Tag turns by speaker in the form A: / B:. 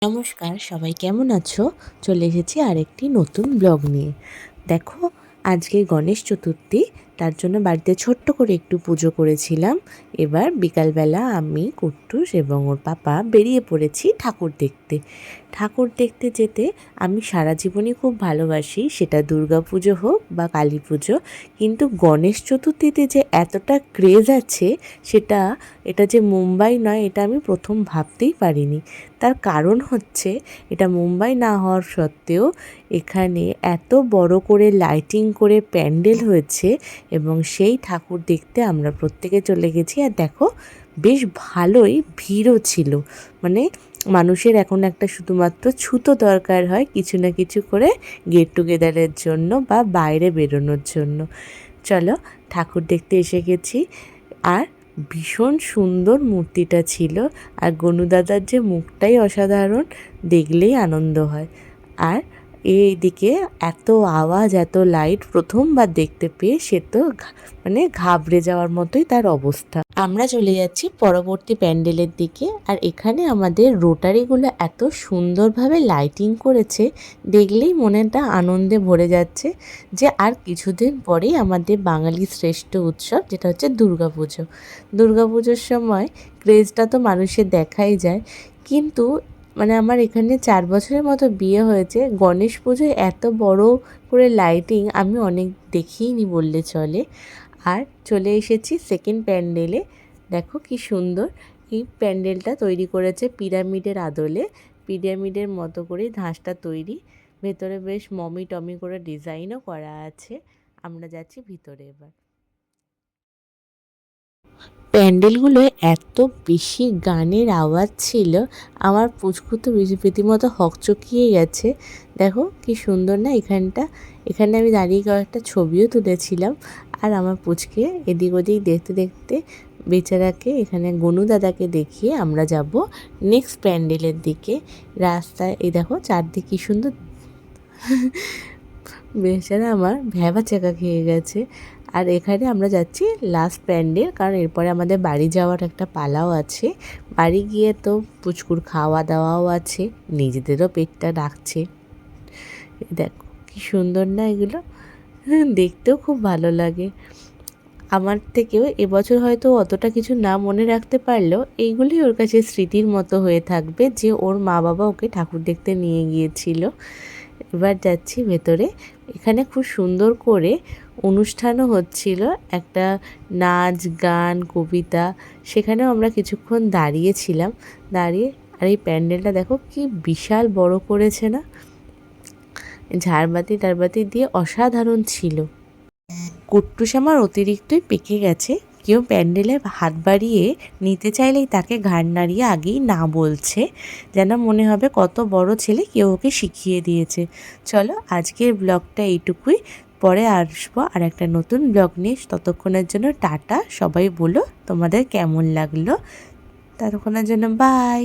A: নমস্কার, সবাই কেমন আছো? চলে এসেছি আরেকটি নতুন ব্লগ নিয়ে। দেখো, আজকে গণেশ চতুর্থী, তার জন্য বাড়িতে ছোট্ট করে একটু পুজো করেছিলাম। এবার বিকালবেলা আমি, কুট্টুস এবং ওর পাপা বেরিয়ে পড়েছি ঠাকুর দেখতে। ঠাকুর দেখতে যেতে আমি সারা জীবনই খুব ভালোবাসি, সেটা দুর্গা পুজো হোক বা কালী পুজো, কিন্তু গণেশ চতুর্থীতে যে এতটা ক্রেজ আছে এটা যে মুম্বাই নয়, এটা আমি প্রথম ভাবতেই পারিনি। তার কারণ হচ্ছে, এটা মুম্বাই না হওয়ার সত্ত্বেও এখানে এত বড় করে লাইটিং করে প্যান্ডেল হয়েছে এবং সেই ঠাকুর দেখতে আমরা প্রত্যেকে চলে গেছি। আর দেখো, বেশ ভালোই ভিড়ও ছিল। মানে মানুষের এখন একটা শুধুমাত্র ছুতো দরকার হয় কিছু না কিছু করে গেট টুগেদারের জন্য বা বাইরে বেরোনোর জন্য। চলো, ঠাকুর দেখতে এসে গেছি। আর ভীষণ সুন্দর মূর্তিটা ছিল। আর গনু দাদার যে মুখটাই অসাধারণ, দেখলেই আনন্দ হয়। আর এইদিকে এত আওয়াজ, এত লাইট প্রথমবার দেখতে পেয়ে সে তো মানে ঘাবড়ে যাওয়ার মতোই তার অবস্থা। আমরা চলে যাচ্ছি পরবর্তী প্যান্ডেলের দিকে। আর এখানে আমাদের রোটারিগুলো এত সুন্দরভাবে লাইটিং করেছে, দেখলেই মনটা আনন্দে ভরে যাচ্ছে যে আর কিছুদিন পরেই আমাদের বাঙালির শ্রেষ্ঠ উৎসব, যেটা হচ্ছে দুর্গাপুজো। দুর্গাপুজোর সময় ক্রেজটা তো মানুষের দেখাই যায়, কিন্তু আমার এখানে 4 বছরের মতো বিয়ে হয়েছে, গণেশ পুজোয় এত বড় করে লাইটিং আমি অনেক দেখিনি বললে চলে। আর চলে এসেছি সেকেন্ড প্যান্ডেলে। দেখো কি সুন্দর এই প্যান্ডেলটা তৈরি করেছে পিরামিডের আদলে। পিরামিডের মতো করেই ধাঁচটা তৈরি, ভেতরে বেশ মমি টমি করে ডিজাইনও করা আছে। আমরা যাচ্ছি ভিতরে এবার। প্যান্ডেলগুলোয় এত বেশি গানের আওয়াজ ছিল, আমার পুচকু তো রীতিমতো হকচকিয়ে গেছে। দেখো কি সুন্দর না এখানটা। এখানে আমি দাঁড়িয়ে কয়েকটা ছবিও তুলেছিলাম। আর আমার পুচকে এদিক ওদিক দেখতে দেখতে বেচারাকে, এখানে গনু দাদাকে দেখিয়ে আমরা যাব নেক্সট প্যান্ডেলের দিকে। রাস্তায় এই দেখো চারদিকে কি সুন্দর। বেচারা আমার ভ্যাবা চাকা খেয়ে গেছে। আর এখানে আমরা যাচ্ছি লাস্ট প্যান্ডেল, কারণ এরপরে আমাদের বাড়ি যাওয়ার একটা পালাও আছে। বাড়ি গিয়ে তো পুচকুর খাওয়া দাওয়াও আছে, নিজেদেরও পেটটা ডাকছে। দেখো কি সুন্দর না এগুলো, দেখতেও খুব ভালো লাগে। আমার থেকেও এবছর হয়তো অতটা কিছু না মনে রাখতে পারলেও এইগুলি ওর কাছে স্মৃতির মতো হয়ে থাকবে যে ওর মা বাবা ওকে ঠাকুর দেখতে নিয়ে গিয়েছিল। এবার যাচ্ছি ভেতরে। এখানে খুব সুন্দর করে অনুষ্ঠানও হচ্ছিল, একটা নাচ গান কবিতা, সেখানেও আমরা কিছুক্ষণ দাঁড়িয়েছিলাম। আর এই প্যান্ডেলটা দেখো কি বিশাল বড় করেছে না, ঝাড়বাতি টারবাতি দিয়ে অসাধারণ ছিল। কুট্টুস আমার অতিরিক্তই পেকে গেছে, কেউ প্যান্ডেলে হাত বাড়িয়ে নিতে চাইলেই তাকে ঘাড় নাড়িয়ে আগেই না বলছে, যেন মনে হবে কত বড় ছেলে, কেউ ওকে শিখিয়ে দিয়েছে। চলো, আজকের ব্লগটা এইটুকুই। পরে আসবো আর একটা নতুন ব্লগ নিয়ে। ততক্ষণের জন্য টাটা। সবাই বলো তোমাদের কেমন লাগলো। ততক্ষণের জন্য বাই।